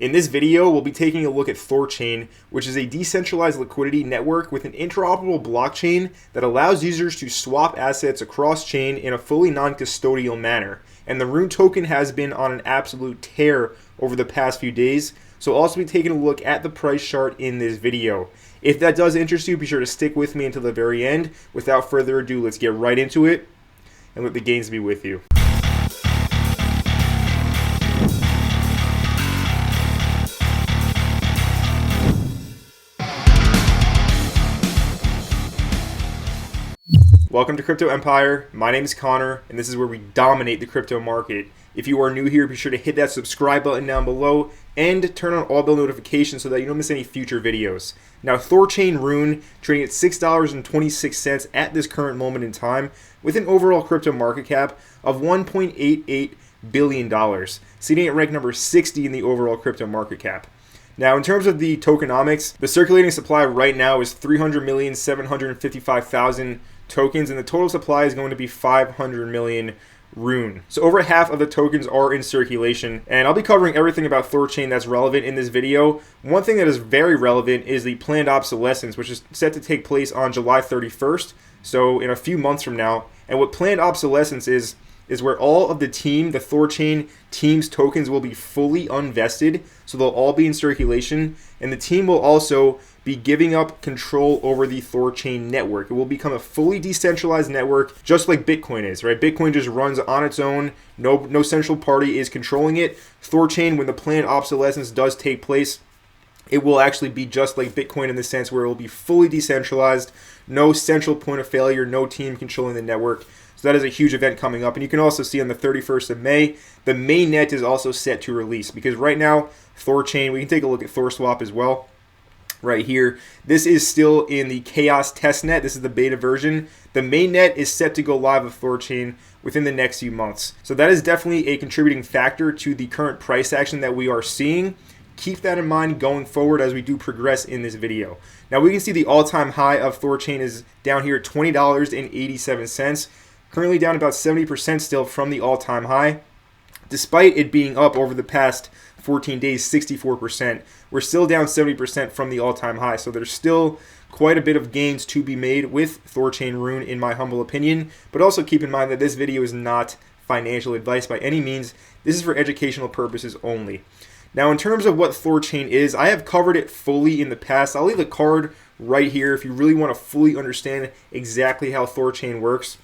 In this video, we'll be taking a look at THORChain, which is a decentralized liquidity network with an interoperable blockchain that allows users to swap assets across chain in a fully non-custodial manner. And the RUNE token has been on an absolute tear over the past few days, so I'll also be taking a look at the price chart in this video. If that does interest you, be sure to stick with me until the very end. Without further ado, let's get right into it and let the gains be with you. Welcome to Crypto Empire. My name is Connor, and this is where we dominate the crypto market. If you are new here, be sure to hit that subscribe button down below and turn on all bell notifications so that you don't miss any future videos. Now, THORChain RUNE trading at $6.26 at this current moment in time with an overall crypto market cap of $1.88 billion, sitting at rank number 60 in the overall crypto market cap. Now, in terms of the tokenomics, the circulating supply right now is 300,755,000 tokens, and the total supply is going to be 500 million RUNE. So over half of the tokens are in circulation, and I'll be covering everything about THORChain that's relevant in this video. One thing that is very relevant is the planned obsolescence, which is set to take place on July 31st, so in a few months from now. And what planned obsolescence is where all of the THORChain team's tokens will be fully unvested, so they'll all be in circulation, and the team will also be giving up control over the THORChain network. It will become a fully decentralized network, just like Bitcoin is, right? Bitcoin just runs on its own. No central party is controlling it. THORChain, when the planned obsolescence does take place, it will actually be just like Bitcoin in the sense where it will be fully decentralized, no central point of failure, no team controlling the network. So that is a huge event coming up. And you can also see on the 31st of May, the Mainnet is also set to release, because right now, THORChain, we can take a look at THORSwap as well. Right here, this is still in the chaos testnet. This is the beta version. The mainnet is set to go live with THORChain within the next few months. So that is definitely a contributing factor to the current price action that we are seeing. Keep that in mind going forward as we do progress in this video. Now we can see the all-time high of THORChain is down here at $20.87. Currently down about 70% still from the all-time high. Despite it being up over the past 14 days, 64%, we're still down 70% from the all-time high. So there's still quite a bit of gains to be made with THORChain RUNE, in my humble opinion. But also keep in mind that this video is not financial advice by any means. This is for educational purposes only. Now, in terms of what THORChain is, I have covered it fully in the past. I'll leave a card right here if you really want to fully understand exactly how THORChain works.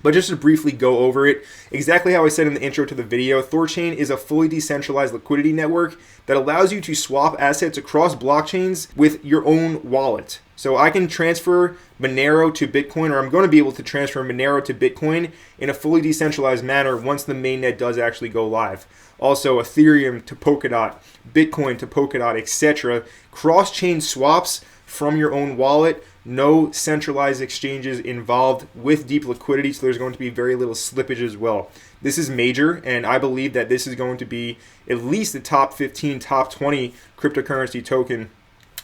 But just to briefly go over it, exactly how I said in the intro to the video, THORChain is a fully decentralized liquidity network that allows you to swap assets across blockchains with your own wallet. So I can transfer Monero to Bitcoin, or I'm going to be able to transfer Monero to Bitcoin in a fully decentralized manner once the mainnet does actually go live. Also, Ethereum to Polkadot, Bitcoin to Polkadot, etc. Cross-chain swaps from your own wallet. No centralized exchanges involved with deep liquidity, so there's going to be very little slippage as well. This is major, and I believe that this is going to be at least the top 15, top 20 cryptocurrency token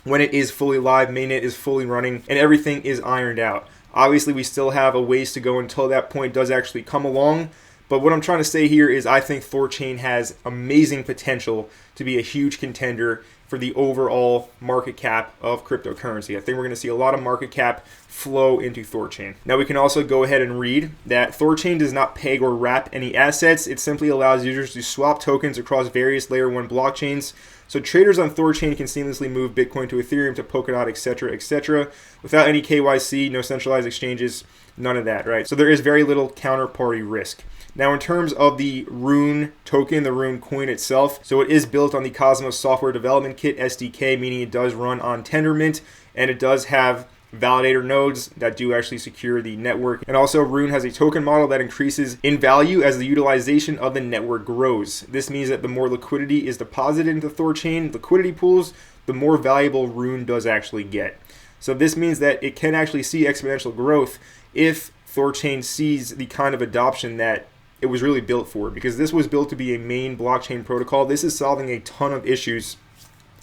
when it is fully live, mainnet is fully running, and everything is ironed out. Obviously, we still have a ways to go until that point does actually come along, but what I'm trying to say here is I think THORChain has amazing potential to be a huge contender for the overall market cap of cryptocurrency. I think we're going to see a lot of market cap flow into THORChain. Now we can also go ahead and read that THORChain does not peg or wrap any assets. It simply allows users to swap tokens across various layer 1 blockchains. So traders on THORChain can seamlessly move Bitcoin to Ethereum to Polkadot, etc., without any KYC, no centralized exchanges, none of that, right? So there is very little counterparty risk. Now, in terms of the RUNE token, the RUNE coin itself, so it is built on the Cosmos Software Development Kit SDK, meaning it does run on Tendermint, and it does have validator nodes that do actually secure the network. And also, RUNE has a token model that increases in value as the utilization of the network grows. This means that the more liquidity is deposited into THORChain liquidity pools, the more valuable RUNE does actually get. So this means that it can actually see exponential growth if THORChain sees the kind of adoption that it was really built for, because this was built to be a main blockchain protocol. This is solving a ton of issues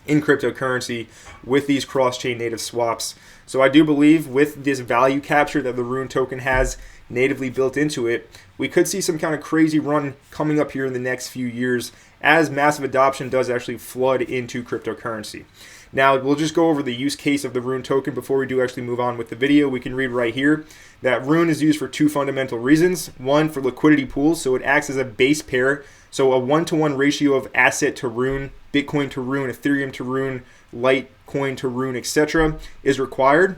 in cryptocurrency with these cross-chain native swaps. So I do believe with this value capture that the RUNE token has natively built into it, we could see some kind of crazy run coming up here in the next few years as massive adoption does actually flood into cryptocurrency. Now, we'll just go over the use case of the Rune token before we do actually move on with the video. We can read right here that Rune is used for two fundamental reasons. One, for liquidity pools, so it acts as a base pair. So a 1-to-1 ratio of asset to Rune, Bitcoin to Rune, Ethereum to Rune, Litecoin to Rune, etc. is required.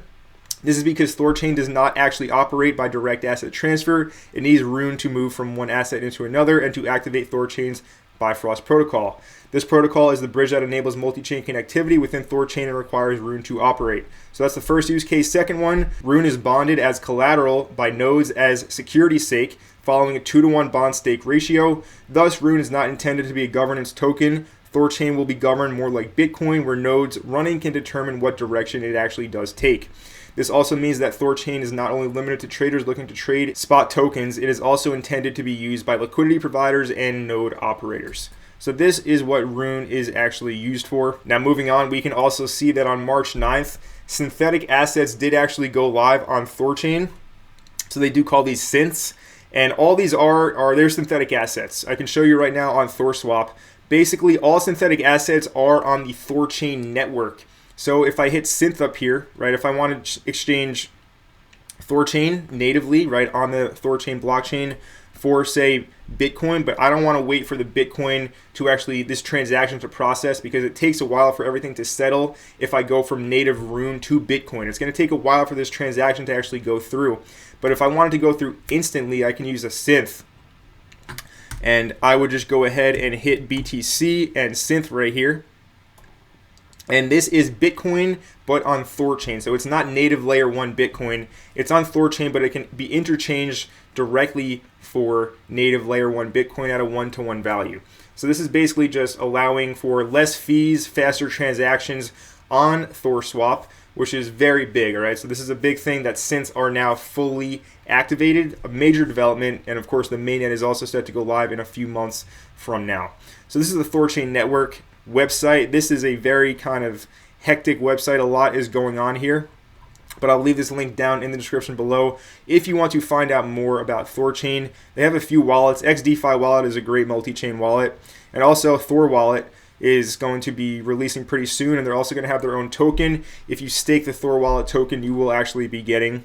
This is because THORChain does not actually operate by direct asset transfer. It needs Rune to move from one asset into another and to activate THORChain's Bifrost protocol. This protocol is the bridge that enables multi-chain connectivity within THORChain and requires Rune to operate. So that's the first use case. Second one, Rune is bonded as collateral by nodes as security's sake, following a 2-to-1 bond stake ratio. Thus, Rune is not intended to be a governance token. THORChain will be governed more like Bitcoin, where nodes running can determine what direction it actually does take. This also means that THORChain is not only limited to traders looking to trade spot tokens, it is also intended to be used by liquidity providers and node operators. So this is what Rune is actually used for. Now moving on, we can also see that on March 9th, synthetic assets did actually go live on THORChain. So they do call these synths, and all these are their synthetic assets. I can show you right now on THORSwap. Basically, all synthetic assets are on the THORChain network. So if I hit synth up here, right, if I want to exchange THORChain natively, right, on the THORChain blockchain for, say, Bitcoin, but I don't want to wait for the Bitcoin to actually, this transaction to process, because it takes a while for everything to settle if I go from native Rune to Bitcoin. It's going to take a while for this transaction to actually go through. But if I wanted to go through instantly, I can use a synth. And I would just go ahead and hit BTC and synth right here. And this is Bitcoin, but on THORChain. So it's not native layer 1 Bitcoin. It's on THORChain, but it can be interchanged directly for native layer 1 Bitcoin at a 1-to-1 value. So this is basically just allowing for less fees, faster transactions on THORSwap, which is very big, all right? So this is a big thing that synths are now fully activated, a major development, and of course the mainnet is also set to go live in a few months from now. So this is the THORChain network website. This is a very kind of hectic website. A lot is going on here, but I'll leave this link down in the description below if you want to find out more about THORChain. They have a few wallets. XDeFi wallet is a great multi-chain wallet, and also Thor wallet is going to be releasing pretty soon, and they're also going to have their own token. If you stake the Thor wallet token, you will actually be getting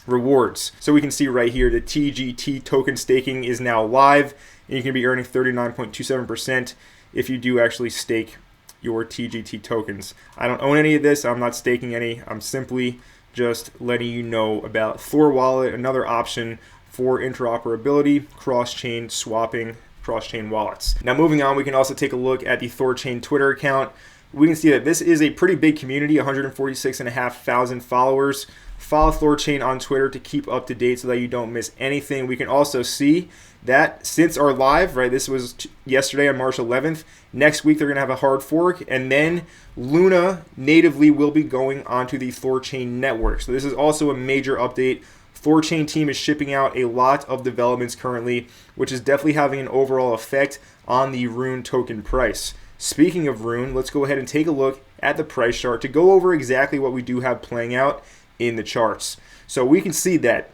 rewards. So we can see right here the TGT token staking is now live, and you can be earning 39.27% if you do actually stake your TGT tokens. I don't own any of this. I'm not staking any. I'm simply just letting you know about Thor wallet, another option for interoperability, cross-chain swapping, cross-chain wallets. Now moving on, we can also take a look at the THORChain Twitter account. We can see that this is a pretty big community, 146,500 followers. Follow THORChain on Twitter to keep up to date so that you don't miss anything. We can also see that Synths are live, right? This was yesterday on March 11th. Next week, they're going to have a hard fork, and then Luna natively will be going onto the THORChain network. So this is also a major update. THORChain team is shipping out a lot of developments currently, which is definitely having an overall effect on the Rune token price. Speaking of Rune, let's go ahead and take a look at the price chart to go over exactly what we do have playing out in the charts. So we can see that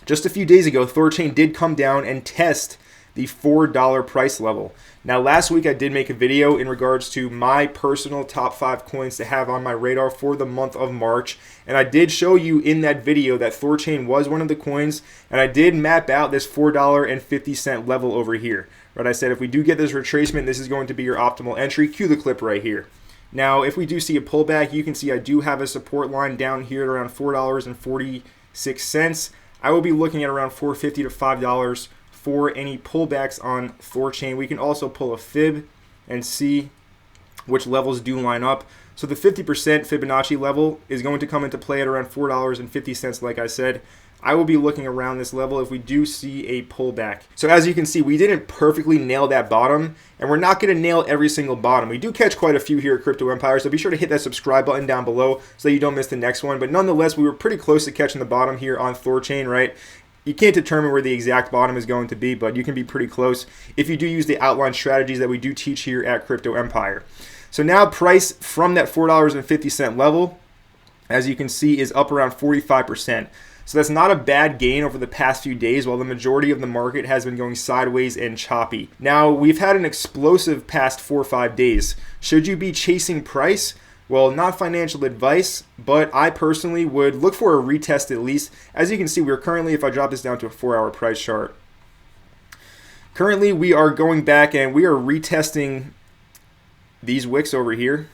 just a few days ago, THORChain did come down and test the $4 price level. Now, last week I did make a video in regards to my personal top 5 coins to have on my radar for the month of March. And I did show you in that video that THORChain was one of the coins, and I did map out this $4.50 level over here. Right, I said if we do get this retracement, this is going to be your optimal entry. Cue the clip right here. Now, if we do see a pullback, you can see I do have a support line down here at around $4.46. I will be looking at around $4.50 to $5 for any pullbacks on THORChain. We can also pull a fib and see which levels do line up. So the 50% Fibonacci level is going to come into play at around $4.50, like I said. I will be looking around this level if we do see a pullback. So as you can see, we didn't perfectly nail that bottom, and we're not going to nail every single bottom. We do catch quite a few here at Crypto Empire, so be sure to hit that subscribe button down below so that you don't miss the next one. But nonetheless, we were pretty close to catching the bottom here on THORChain, right? You can't determine where the exact bottom is going to be, but you can be pretty close if you do use the outline strategies that we do teach here at Crypto Empire. So now price from that $4.50 level, as you can see, is up around 45%. So that's not a bad gain over the past few days, while the majority of the market has been going sideways and choppy. Now, we've had an explosive past 4 or 5 days. Should you be chasing price? Well, not financial advice, but I personally would look for a retest at least. As you can see, we're currently, if I drop this down to a 4-hour price chart, currently we are going back and we are retesting these wicks over here.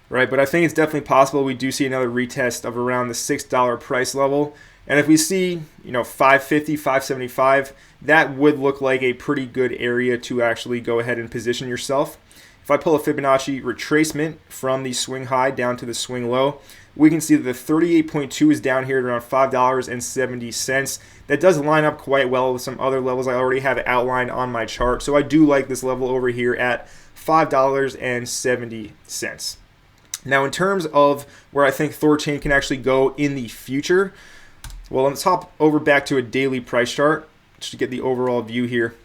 Right, but I think it's definitely possible we do see another retest of around the $6 price level. And if we see, $5.50, $5.75, that would look like a pretty good area to actually go ahead and position yourself. If I pull a Fibonacci retracement from the swing high down to the swing low, we can see that the 38.2 is down here at around $5.70. That does line up quite well with some other levels I already have outlined on my chart. So I do like this level over here at $5.70. Now, in terms of where I think THORChain can actually go in the future, well, let's hop over back to a daily price chart just to get the overall view here.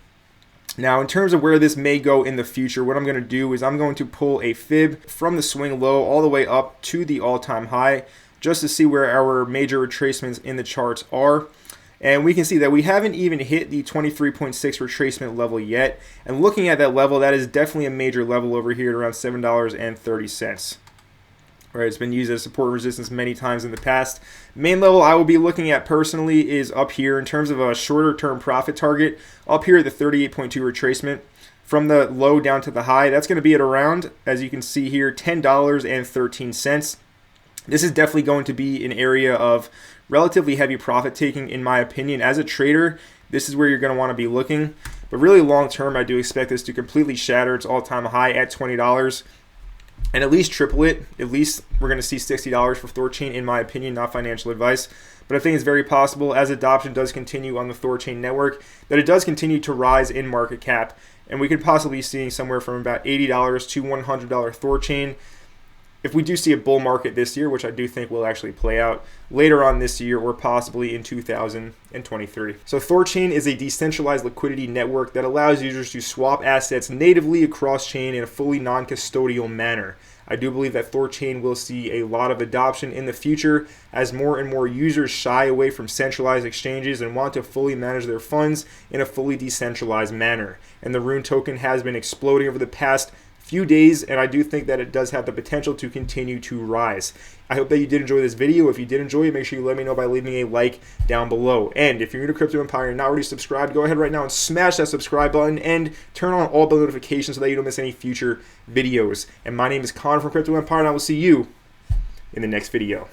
Now, in terms of where this may go in the future, what I'm going to do is I'm going to pull a fib from the swing low all the way up to the all-time high just to see where our major retracements in the charts are. And we can see that we haven't even hit the 23.6 retracement level yet. And looking at that level, that is definitely a major level over here at around $7.30. Right, it's been used as support and resistance many times in the past. Main level I will be looking at personally is up here in terms of a shorter term profit target. Up here at the 38.2 retracement from the low down to the high. That's going to be at around, as you can see here, $10.13. This is definitely going to be an area of relatively heavy profit taking in my opinion. As a trader, this is where you're going to want to be looking. But really long term, I do expect this to completely shatter its all-time high at $20. And at least triple it. At least we're going to see $60 for THORChain, in my opinion, not financial advice. But I think it's very possible, as adoption does continue on the THORChain network, that it does continue to rise in market cap. And we could possibly be seeing somewhere from about $80 to $100 THORChain. If we do see a bull market this year, which I do think will actually play out later on this year or possibly in 2023. So THORChain is a decentralized liquidity network that allows users to swap assets natively across chain in a fully non-custodial manner. I do believe that THORChain will see a lot of adoption in the future as more and more users shy away from centralized exchanges and want to fully manage their funds in a fully decentralized manner. And the RUNE token has been exploding over the past few days, and I do think that it does have the potential to continue to rise. I hope that you did enjoy this video. If you did enjoy it, make sure you let me know by leaving a like down below. And if you're new to Crypto Empire and not already subscribed, go ahead right now and smash that subscribe button and turn on all the notifications so that you don't miss any future videos. And my name is Connor from Crypto Empire, and I will see you in the next video.